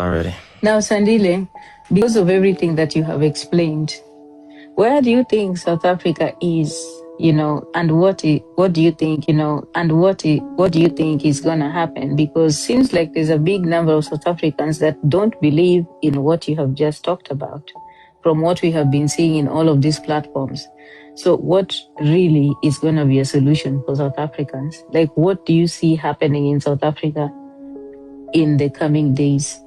already. Now, Sandile, because of everything that you have explained, where do you think South Africa is, and what do you think, and what do you think is going to happen? Because it seems like there's a big number of South Africans that don't believe in what you have just talked about, from what we have been seeing in all of these platforms. So what really is going to be a solution for South Africans? Like, what do you see happening in South Africa in the coming days?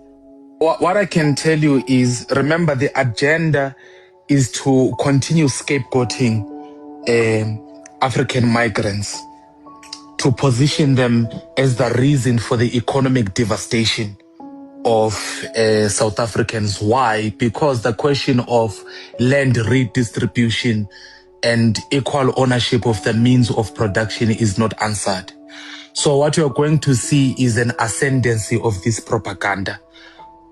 What I can tell you is, remember, the agenda is to continue scapegoating African migrants, to position them as the reason for the economic devastation of South Africans. Why? Because the question of land redistribution and equal ownership of the means of production is not answered. So what you're going to see is an ascendancy of this propaganda.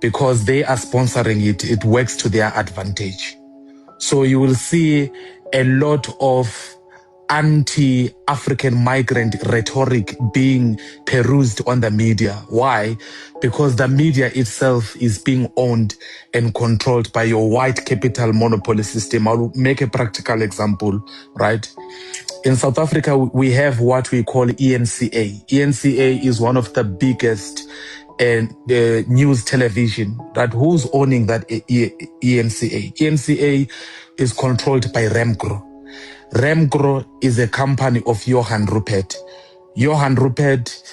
Because they are sponsoring it, it works to their advantage. So you will see a lot of anti-African migrant rhetoric being perused on the media. Why? Because the media itself is being owned and controlled by your white capital monopoly system. I'll make a practical example, right? In South Africa, we have what we call ENCA. ENCA is one of the biggest news television. That who's owning that ENCA? ENCA is controlled by Remgro. Remgro is a company of Johan Rupert. Johan Rupert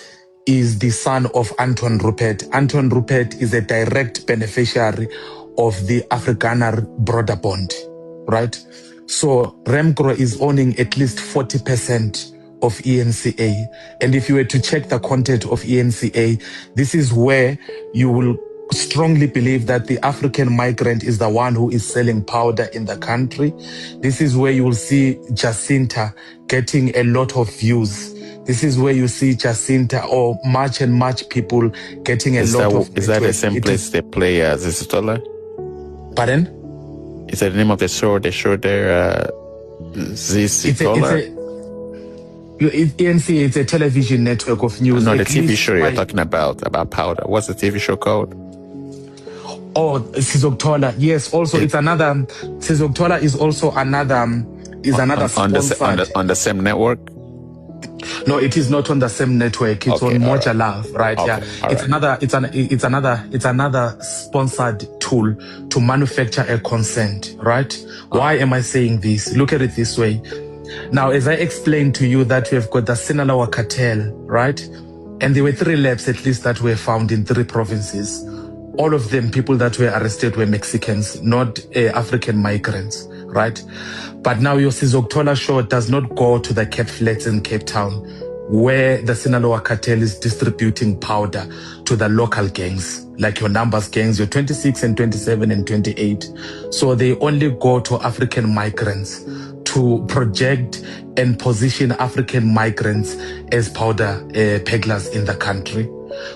is the son of Anton Rupert. Anton Rupert is a direct beneficiary of the Afrikaner Broederbond, right? So Remgro is owning at least 40% of ENCA. And if you were to check the content of ENCA, this is where you will strongly believe that the African migrant is the one who is selling powder in the country. This is where you will see Jacinta getting a lot of views. This is where you see Jacinta or March and March people getting a lot of... Is that the same place they play Zisitola? Pardon? Is that the name of the show? They show their Zisitola? ENCA is a television network of news. No, the TV show you're talking about powder. What's the TV show called? Oh, Sizokuthola. Yes, also it's another. Sizokuthola is also another. On the same network. No, it is not on the same network. It's on Moja Love, right? Okay, yeah, it's another sponsored tool to manufacture a consent, right? Why am I saying this? Look at it this way. Now, as I explained to you that we have got the Sinaloa cartel, right? And there were 3 labs at least that were found in 3 provinces. All of them, people that were arrested were Mexicans, not African migrants, right? But now your Sizokuthola show does not go to the Cape Flats in Cape Town, where the Sinaloa cartel is distributing powder to the local gangs, like your Numbers gangs, your 26 and 27 and 28. So they only go to African migrants to project and position African migrants as powder peddlers in the country.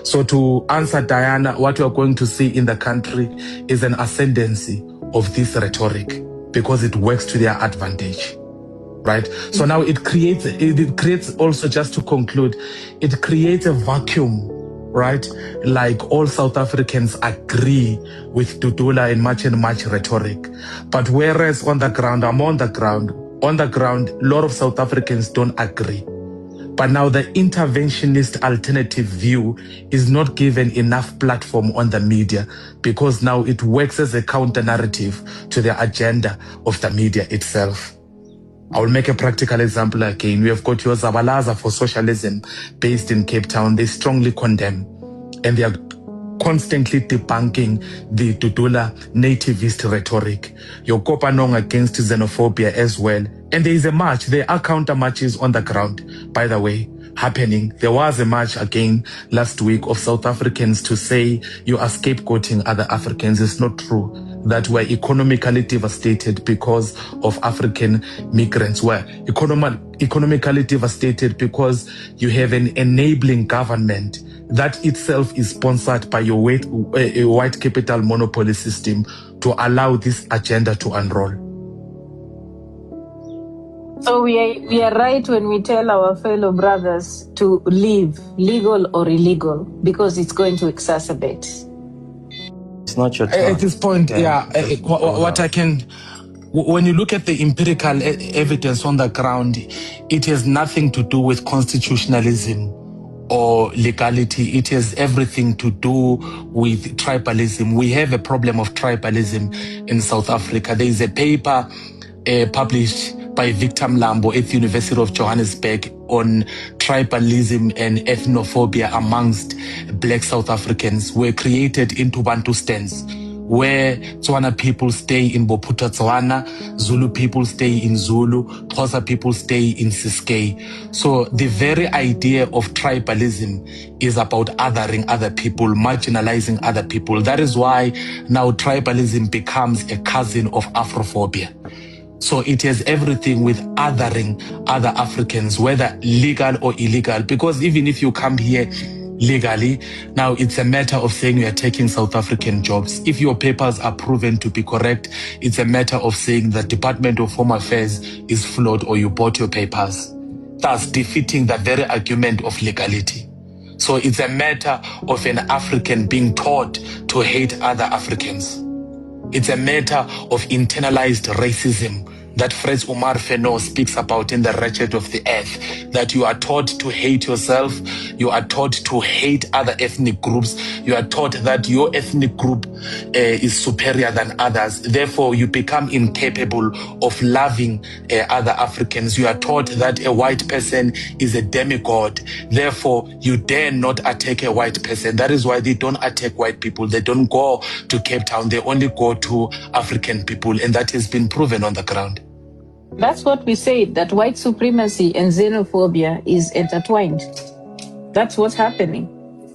So to answer Diana, what we are going to see in the country is an ascendancy of this rhetoric because it works to their advantage, right? So now it creates also, just to conclude, it creates a vacuum, right? Like all South Africans agree with Dudula and March rhetoric. But whereas on the ground, on the ground, a lot of South Africans don't agree. But now the interventionist alternative view is not given enough platform on the media because now it works as a counter narrative to the agenda of the media itself. I will make a practical example again. We have got your Zabalaza for Socialism based in Cape Town. They strongly condemn and they are constantly debunking the Dudula nativist rhetoric. Your Kopanong against xenophobia as well. And there is a march. There are counter marches on the ground, by the way, happening. There was a march again last week of South Africans to say you are scapegoating other Africans. It's not true that we're economically devastated because of African migrants. We're economically devastated because you have an enabling government that itself is sponsored by your white capital monopoly system to allow this agenda to unroll. So we are right when we tell our fellow brothers to leave, legal or illegal, because it's going to exacerbate. It's not your turn. At this point, what I can... When you look at the empirical evidence on the ground, it has nothing to do with constitutionalism or legality. It has everything to do with tribalism. We have a problem of tribalism in South Africa. There is a paper published by Victor Mlambo at the University of Johannesburg on tribalism and ethnophobia amongst Black South Africans. Were created into Bantu stands, where Tswana people stay in Boputa Tswana, Zulu people stay in Zulu, Xhosa people stay in Ciskei. So the very idea of tribalism is about othering other people, marginalizing other people. That is why now tribalism becomes a cousin of Afrophobia. So it has everything with othering other Africans, whether legal or illegal, because even if you come here legally, now it's a matter of saying you are taking South African jobs. If your papers are proven to be correct, it's a matter of saying the Department of Home Affairs is flawed or you bought your papers, thus defeating the very argument of legality. So it's a matter of an African being taught to hate other Africans. It's a matter of internalized racism that Fred Omar Feno speaks about in The Wretched of the Earth, that you are taught to hate yourself, you are taught to hate other ethnic groups, you are taught that your ethnic group is superior than others, therefore you become incapable of loving other Africans. You are taught that a white person is a demigod, therefore you dare not attack a white person. That is why they don't attack white people, they don't go to Cape Town, they only go to African people, and that has been proven on the ground. That's what we say, that white supremacy and xenophobia is intertwined. That's what's happening.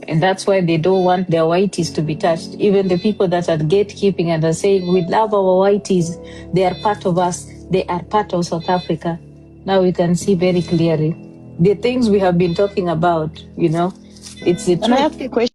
And that's why they don't want their whiteys to be touched. Even the people that are gatekeeping and are saying, we love our whiteys, they are part of us, they are part of South Africa. Now we can see very clearly the things we have been talking about, it's the truth. And I have a question.